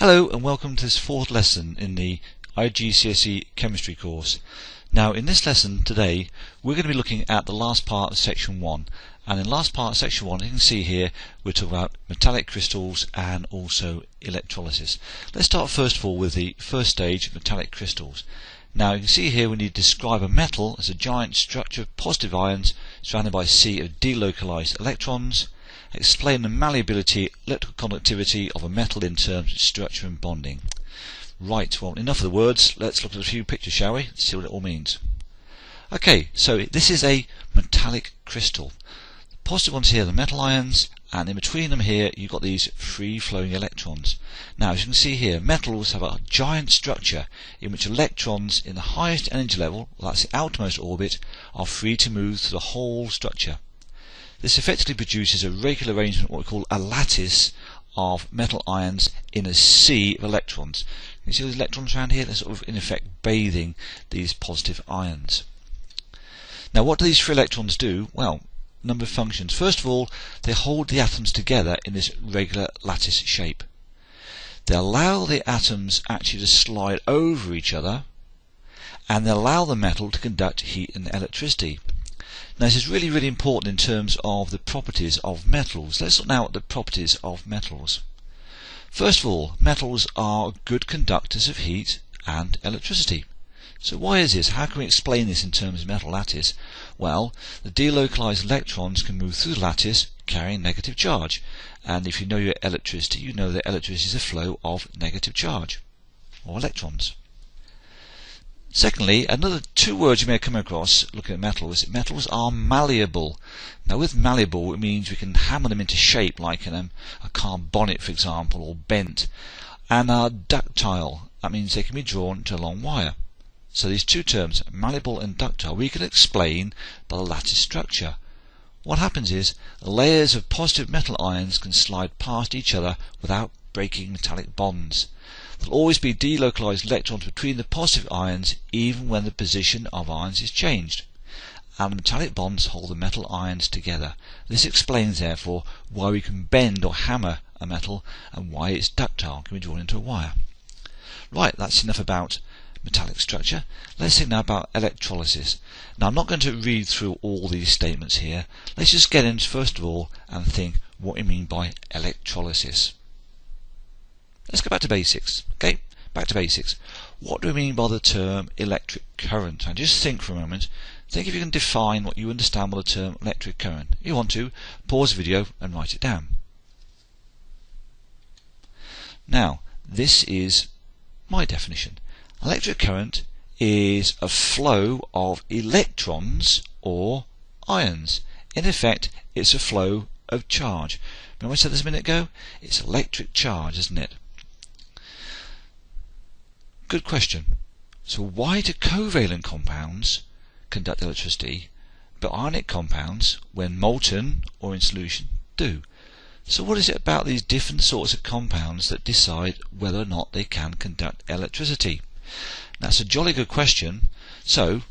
Hello and welcome to this fourth lesson in the IGCSE chemistry course. Now in this lesson today we're going to be looking at the last part of section 1, and in the last part of section 1 you can see here we're talking about metallic crystals and also electrolysis. Let's start first of all with the first stage, metallic crystals. Now you can see here when you describe a metal as a giant structure of positive ions surrounded by a sea of delocalized electrons. Explain the malleability, electrical conductivity of a metal in terms of structure and bonding. Right, well enough of the words, let's look at a few pictures, shall we? See what it all means. Okay, so this is a metallic crystal. The positive ones here are the metal ions, and in between them here you've got these free-flowing electrons. Now as you can see here, metals have a giant structure in which electrons in the highest energy level, well, that's the outermost orbit, are free to move through the whole structure. This effectively produces a regular arrangement, what we call a lattice, of metal ions in a sea of electrons. You see these electrons around here? They're sort of in effect bathing these positive ions. Now what do these free electrons do? Well, a number of functions. First of all, they hold the atoms together in this regular lattice shape. They allow the atoms actually to slide over each other, and they allow the metal to conduct heat and electricity. Now this is really important in terms of the properties of metals. Let's look now at the properties of metals. First of all, metals are good conductors of heat and electricity. So why is this? How can we explain this in terms of metal lattice? Well, the delocalized electrons can move through the lattice carrying negative charge, and if you know your electricity, you know that electricity is a flow of negative charge, or electrons. Secondly, another two words you may have come across looking at metals. Metals are malleable. Now with malleable it means we can hammer them into shape, like in a carbonate for example, or bent. And are ductile. That means they can be drawn to a long wire. So these two terms, malleable and ductile, we can explain by the lattice structure. What happens is layers of positive metal ions can slide past each other without breaking metallic bonds. There will always be delocalized electrons between the positive ions even when the position of ions is changed, and the metallic bonds hold the metal ions together. This explains therefore why we can bend or hammer a metal and why it's ductile, can be drawn into a wire. Right, that's enough about metallic structure. Let's think now about electrolysis. Now I'm not going to read through all these statements here. Let's just get in first of all and think what we mean by electrolysis. Let's go back to basics. Okay, back to basics. What do we mean by the term electric current? And just think for a moment. Think if you can define what you understand by the term electric current. If you want to, pause the video and write it down. Now, this is my definition. Electric current is a flow of electrons or ions. In effect, it's a flow of charge. Remember I said this a minute ago? It's electric charge, isn't it? Good question. So why do covalent compounds conduct electricity, but ionic compounds, when molten or in solution, do? So what is it about these different sorts of compounds that decide whether or not they can conduct electricity? That's a jolly good question. So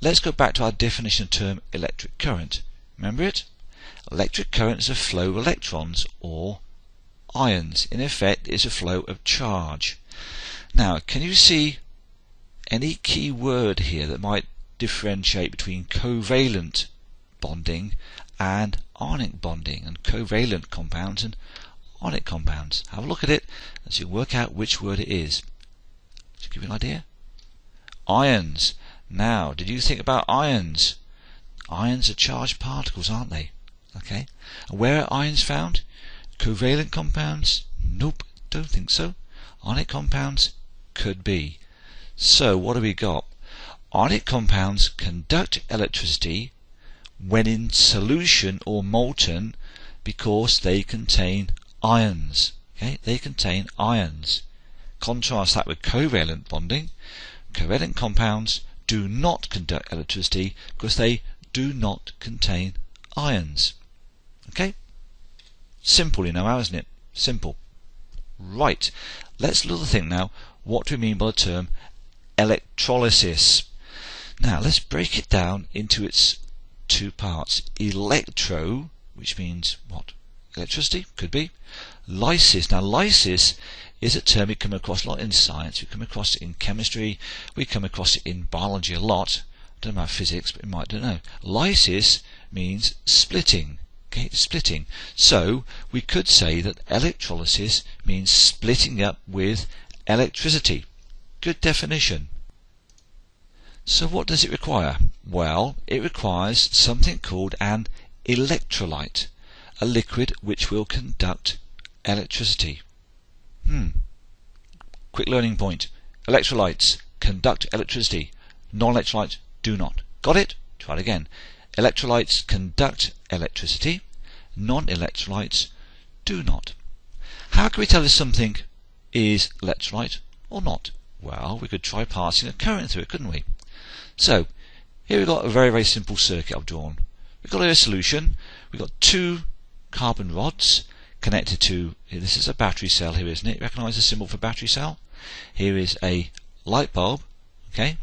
let's go back to our definition of the term electric current. Remember it? Electric current is a flow of electrons or ions. In effect, it's a flow of charge. Now, can you see any key word here that might differentiate between covalent bonding and ionic bonding, and covalent compounds and ionic compounds? Have a look at it and see, work out which word it is. To give you an idea. Ions. Now, did you think about ions? Ions are charged particles, aren't they? Okay. And where are ions found? Covalent compounds? Nope, don't think so. Ionic compounds? Could be. So what have we got? Ionic compounds conduct electricity when in solution or molten because they contain ions. Okay, they contain ions. Contrast that with covalent bonding. Covalent compounds do not conduct electricity because they do not contain ions. Okay? Simple, you know, isn't it? Simple. Right. Let's look at the thing now. What do we mean by the term electrolysis? Now let's break it down into its two parts. Electro, which means what? Electricity, could be. Lysis. Now lysis is a term we come across a lot in science. We come across it in chemistry. We come across it in biology a lot. I don't know about physics, but you might don't know. Lysis means splitting. Okay, splitting. So we could say that electrolysis means splitting up with electricity. Good definition. So what does it require? Well, it requires something called an electrolyte, a liquid which will conduct electricity. Quick learning point. Electrolytes conduct electricity. Non-electrolytes do not. Got it? Try it again. Electrolytes conduct electricity. Non-electrolytes do not. How can we tell if something is electrolyte or not? Well, we could try passing a current through it, couldn't we? So, here we've got a very, very simple circuit I've drawn. We've got a solution. We've got two carbon rods connected to, this is a battery cell here, isn't it? Recognise the symbol for battery cell? Here is a light bulb. Okay.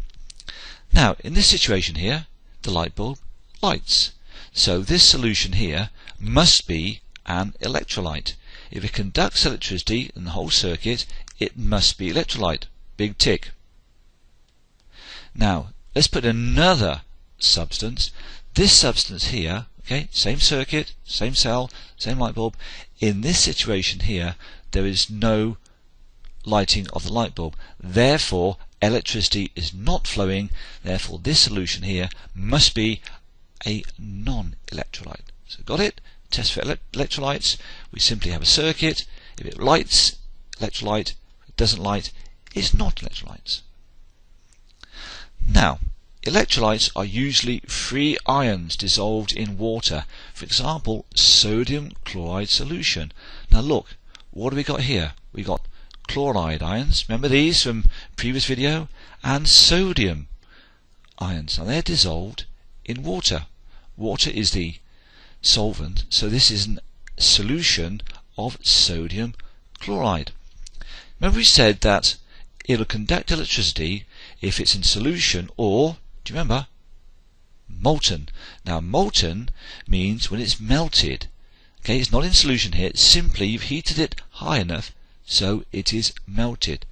Now, in this situation here, the light bulb lights. So this solution here must be an electrolyte. If it conducts electricity in the whole circuit, it must be electrolyte. Big tick. Now, let's put another substance. This substance here, okay, same circuit, same cell, same light bulb. In this situation here, there is no lighting of the light bulb. Therefore, electricity is not flowing. Therefore, this solution here must be a non-electrolyte. So got it? Test for electrolytes. We simply have a circuit. If it lights, electrolyte. If it doesn't light, it's not electrolytes. Now, electrolytes are usually free ions dissolved in water. For example, sodium chloride solution. Now look, what do we got here? We got chloride ions. Remember these from previous video? And sodium ions. Now they're dissolved in water. Water is the solvent, so this is a solution of sodium chloride. Remember we said that it'll conduct electricity if it's in solution or, do you remember, molten. Now molten means when it's melted. Okay, it's not in solution here, it's simply you've heated it high enough so it is melted.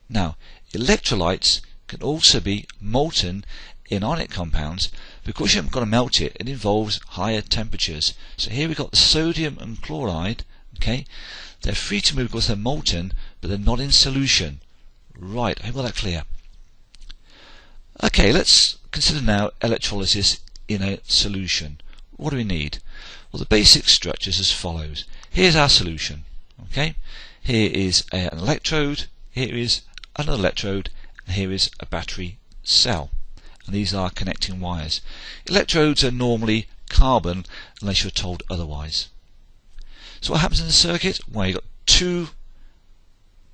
Now electrolytes can also be molten in ionic compounds. Because you haven't got to melt it, it involves higher temperatures. So here we've got the sodium and chloride. Okay, they're free to move because they're molten, but they're not in solution. Right, I hope that clear. Okay, let's consider now electrolysis in a solution. What do we need? Well, the basic structure is as follows. Here's our solution. Okay, here is an electrode, here is another electrode, and here is a battery cell. And these are connecting wires. Electrodes are normally carbon unless you're told otherwise. So what happens in the circuit? Well, you've got two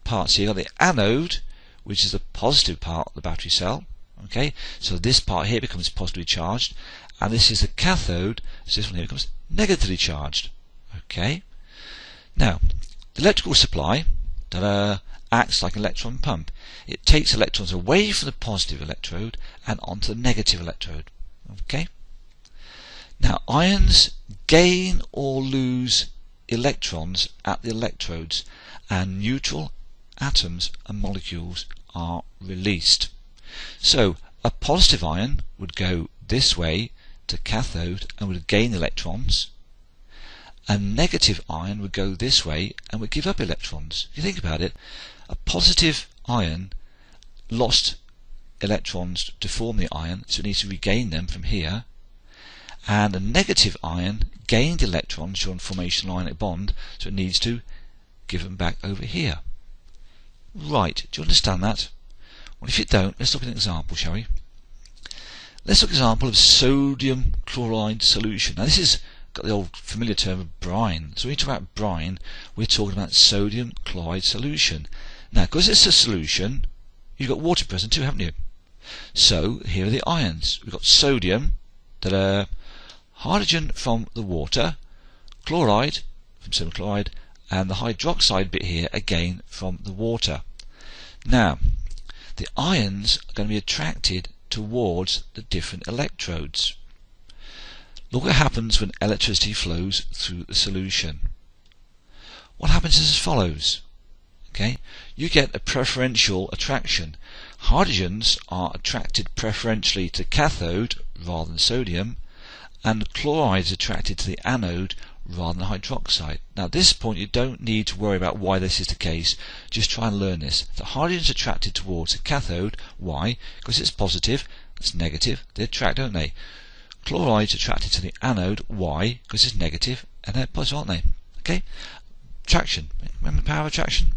parts here. You've got the anode, which is the positive part of the battery cell. Okay, so this part here becomes positively charged, and this is the cathode, so this one here becomes negatively charged. Okay, now the electrical supply acts like an electron pump. It takes electrons away from the positive electrode and onto the negative electrode. Okay, now ions gain or lose electrons at the electrodes, and neutral atoms and molecules are released. So a positive ion would go this way to cathode and would gain electrons. A negative ion would go this way and would give up electrons. If you think about it, a positive ion lost electrons to form the ion, so it needs to regain them from here. And a negative ion gained electrons during formation of an ionic bond, so it needs to give them back over here. Right, do you understand that? Well, if you don't, let's look at an example, shall we? Let's look at an example of sodium chloride solution. Now this is got the old familiar term of brine. So when we talk about brine, we're talking about sodium chloride solution. Now, because it's a solution, you've got water present too, haven't you? So here are the ions. We've got sodium, that are hydrogen from the water, chloride from sodium chloride, and the hydroxide bit here again from the water. Now, the ions are going to be attracted towards the different electrodes. Look what happens when electricity flows through the solution. What happens is as follows. Okay, you get a preferential attraction. Hydrogens are attracted preferentially to cathode rather than sodium, and chloride is attracted to the anode rather than hydroxide. Now at this point you don't need to worry about why this is the case, just try and learn this. The hydrogen is attracted towards the cathode. Why? Because it's positive, it's negative, they attract, don't they? Chloride is attracted to the anode. Why? Because it's negative and they're positive, aren't they? Okay? Attraction. Remember the power of attraction?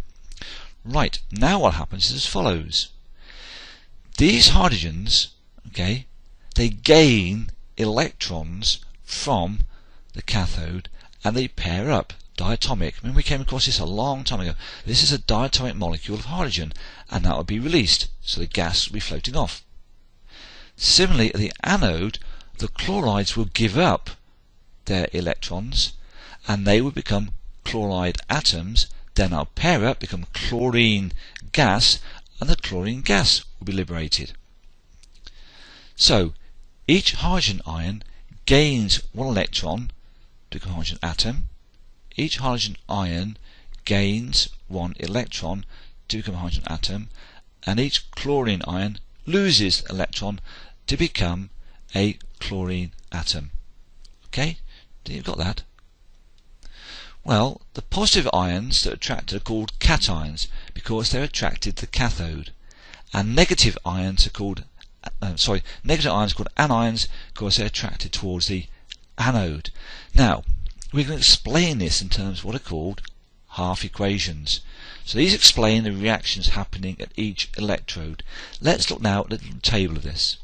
Right, now what happens is as follows. These hydrogens, okay, they gain electrons from the cathode and they pair up, diatomic. Remember we came across this a long time ago. This is a diatomic molecule of hydrogen and that will be released, so the gas will be floating off. Similarly at the anode, the chlorides will give up their electrons and they will become chloride atoms, then they'll pair up, become chlorine gas, and the chlorine gas will be liberated. So each hydrogen ion gains one electron to become a hydrogen atom. Each hydrogen ion gains one electron to become a hydrogen atom, and each chlorine ion loses an electron to become a chlorine atom. Okay, you've got that. Well, the positive ions that are attracted are called cations because they're attracted to the cathode, and negative ions are called negative ions are called anions because they're attracted towards the anode. Now we can explain this in terms of what are called half equations. So these explain the reactions happening at each electrode. Let's look now at a little table of this.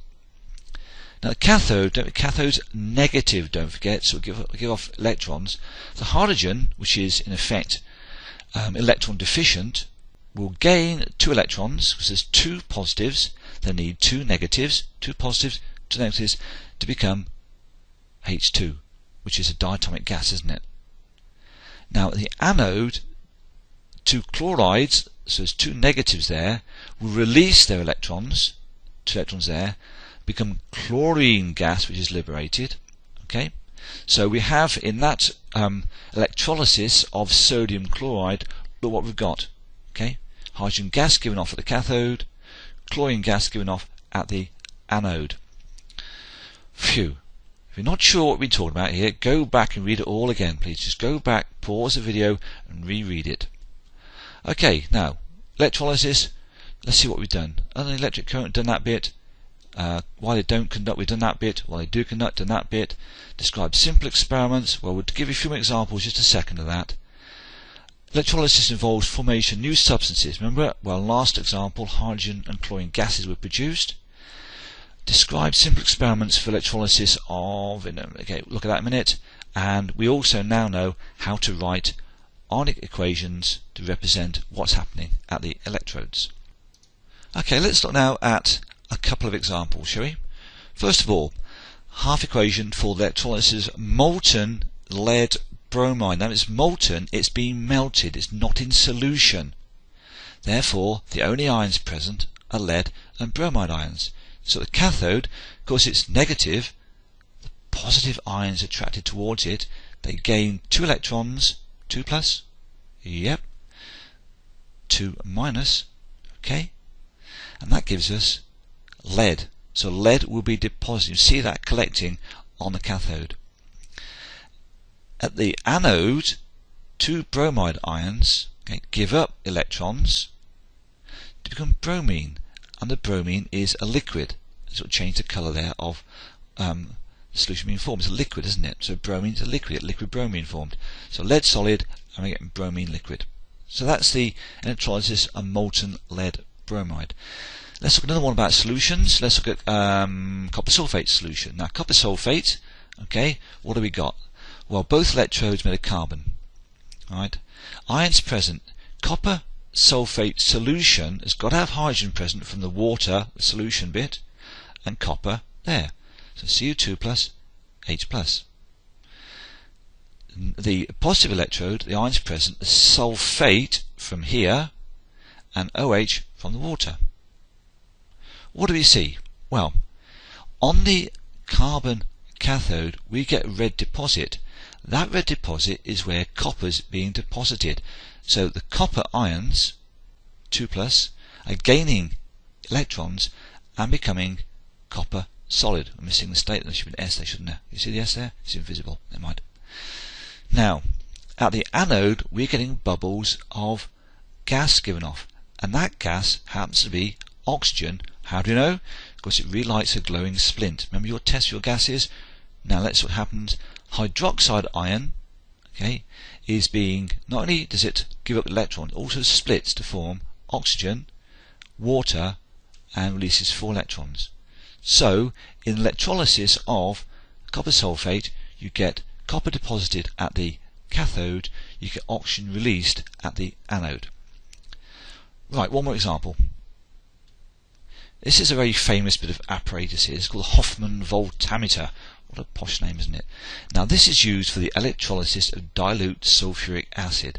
Now the cathode's negative, don't forget, so it'll give off electrons. The hydrogen, which is in effect electron deficient, will gain 2 electrons because there's 2 positives. They need 2 negatives, 2 positives, 2 negatives to become H2, which is a diatomic gas, isn't it? Now at the anode, 2 chlorides, so there's 2 negatives there, will release their electrons, 2 electrons there, become chlorine gas, which is liberated. Okay, so we have in that electrolysis of sodium chloride, look what we've got. Okay, hydrogen gas given off at the cathode, chlorine gas given off at the anode. Phew. If you're not sure what we're talking about here, go back and read it all again, please. Just go back, pause the video and reread it. Okay, now electrolysis. Let's see what we've done. Other electric current, done that bit. Why they don't conduct, we've done that bit. Why they do conduct, done that bit. Describe simple experiments. Well, we'll give you a few more examples, just a second of that. Electrolysis involves formation of new substances. Remember, well, last example, hydrogen and chlorine gases were produced. Describe simple experiments for electrolysis of, okay, look at that in a minute. And we also now know how to write ionic equations to represent what's happening at the electrodes. Okay, let's look now at a couple of examples, shall we? First of all, half equation for the electrolysis of molten lead bromide. Now it's molten, it's being melted, it's not in solution. Therefore, the only ions present are lead and bromide ions. So the cathode, of course it's negative, the positive ions attracted towards it, they gain 2 electrons, 2 plus, yep, 2 minus, okay, and that gives us lead. So lead will be deposited. You see that collecting on the cathode. At the anode, 2 bromide ions give up electrons to become bromine, and the bromine is a liquid. So it'll change the colour there of the solution being formed. It's a liquid, isn't it? So bromine is a liquid bromine formed. So lead solid, and we're getting bromine liquid. So that's the electrolysis of molten lead bromide. Let's look at another one about solutions. Let's look at copper sulfate solution. Now copper sulfate, okay, what have we got? Well, both electrodes made of carbon. Right? Ions present. Copper sulfate solution has got to have hydrogen present from the water, the solution bit, and copper there. So Cu2 plus H plus. The positive electrode, the ions present, the sulfate from here, and OH from the water. What do we see? Well, on the carbon cathode we get a red deposit. That red deposit is where copper's being deposited. So the copper ions, 2 plus, gaining electrons and becoming copper solid. I'm missing the state. There should be an S there, shouldn't there? You see the S there? It's invisible. Never mind. Now, at the anode, we're getting bubbles of gas given off, and that gas happens to be oxygen. How do you know? Because it relights a glowing splint. Remember your test for your gases? Now let's see what happens. Hydroxide ion, okay, is being, not only does it give up electrons, it also splits to form oxygen, water, and releases 4 electrons. So, in electrolysis of copper sulfate, you get copper deposited at the cathode, you get oxygen released at the anode. Right, one more example. This is a very famous bit of apparatus here. It's called the Hoffman voltammeter. What a posh name, isn't it? Now, this is used for the electrolysis of dilute sulfuric acid.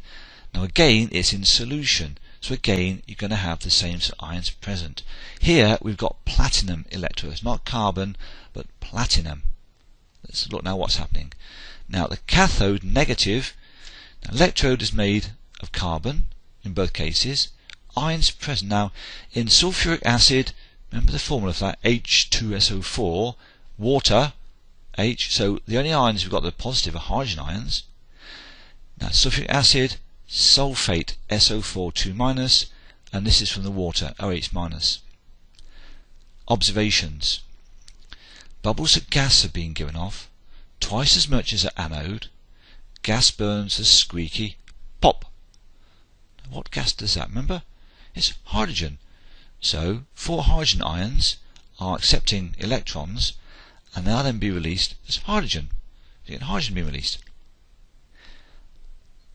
Now, again, it's in solution. So again, you're going to have the same ions present. Here, we've got platinum electrodes, not carbon, but platinum. Let's look now what's happening. Now, the cathode negative, the electrode is made of carbon in both cases. Ions present. Now, in sulfuric acid, remember the formula for that, H2SO4, water, H, so the only ions we've got that are positive are hydrogen ions. Now, sulfuric acid, sulfate, SO4 2-, and this is from the water, OH-. Observations. Bubbles of gas are being given off, twice as much as at anode. Gas burns a squeaky pop. What gas does that? Remember? It's hydrogen. So 4 hydrogen ions are accepting electrons, and they'll then be released as hydrogen. You get hydrogen being released.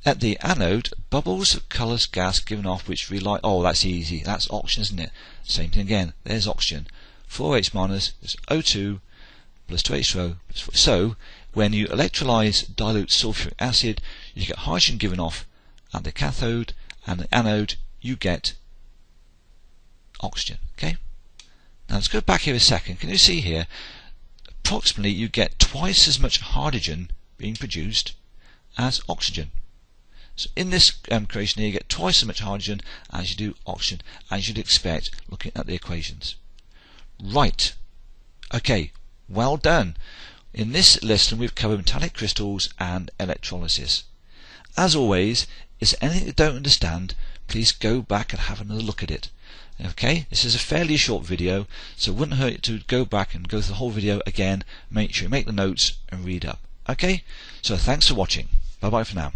At the anode, bubbles of colourless gas given off which relight. Oh, that's easy. That's oxygen, isn't it? Same thing again. There's oxygen. 4H- is O2 plus 2H2O. So, when you electrolyse dilute sulfuric acid, you get hydrogen given off at the cathode, and the anode, you get oxygen. Okay? Now let's go back here a second. Can you see here? Approximately, you get twice as much hydrogen being produced as oxygen. So in this creation here, you get twice as much hydrogen as you do oxygen, as you'd expect looking at the equations. Right. Okay, well done. In this lesson, we've covered metallic crystals and electrolysis. As always, is there anything you don't understand, please go back and have another look at it. Okay, this is a fairly short video, so it wouldn't hurt you to go back and go through the whole video again. Make sure you make the notes and read up. Okay, so thanks for watching. Bye bye for now.